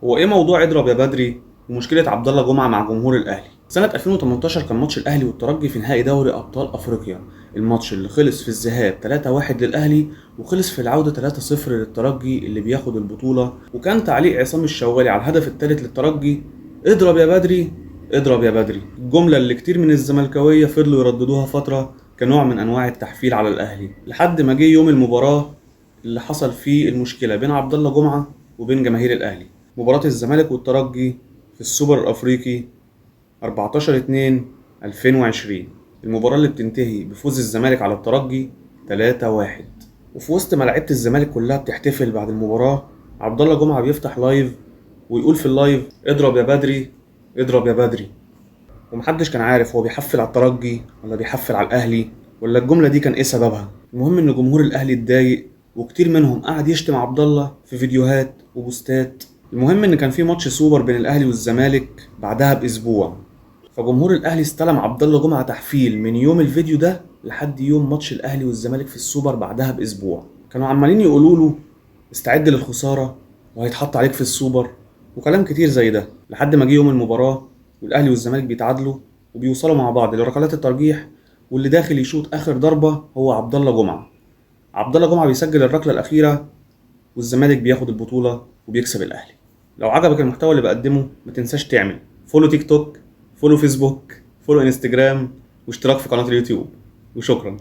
هو ايه موضوع اضرب يا بدري ومشكله عبد الله جمعه مع جمهور الاهلي؟ سنه 2018 كان ماتش الاهلي والترجي في نهائي دوري ابطال افريقيا. الماتش اللي خلص في الذهاب 3-1 للاهلي وخلص في العوده 3-0 للترجي اللي بياخد البطوله. وكان تعليق عصام الشوالي على الهدف الثالث للترجي: اضرب يا بدري، اضرب يا بدري. الجمله اللي كتير من الزملكاويه فضلوا يرددوها فتره كنوع من انواع التحفيل على الاهلي، لحد ما جه يوم المباراه اللي حصل فيه المشكله بين عبد الله جمعه وبين جماهير الاهلي. مباراة الزمالك والترجي في السوبر الأفريقي 14/2/2020، المباراة اللي بتنتهي بفوز الزمالك على الترجي 3-1. وفي وسط ما لعيبة الزمالك كلها بتحتفل بعد المباراة، عبد الله جمعة بيفتح لايف ويقول في اللايف: اضرب يا بدري، اضرب يا بدري. ومحدش كان عارف هو بيحفل على الترجي ولا بيحفل على الأهلي، ولا الجملة دي كان ايه سببها. المهم ان جمهور الأهلي اتضايق، وكتير منهم قعد يشتم عبد الله في فيديوهات وبوستات. المهم ان كان في ماتش سوبر بين الاهلي والزمالك بعدها باسبوع، فجمهور الاهلي استلم عبد الله جمعه تحفيل من يوم الفيديو ده لحد يوم ماتش الاهلي والزمالك في السوبر بعدها باسبوع. كانوا عمالين يقولوا له: استعد للخساره وهيتحط عليك في السوبر، وكلام كتير زي ده، لحد ما جه يوم المباراه والاهلي والزمالك بيتعادلوا وبيوصلوا مع بعض لركلات الترجيح، واللي داخل يشوط اخر ضربه هو عبد الله جمعه. عبد الله جمعه بيسجل الركله الاخيره والزمالك بياخد البطولة وبيكسب الأهلي. لو عجبك المحتوى اللي بقدمه ما تنساش تعمل فولو تيك توك، فولو فيسبوك، فولو انستجرام، واشتراك في قناة اليوتيوب. وشكرا.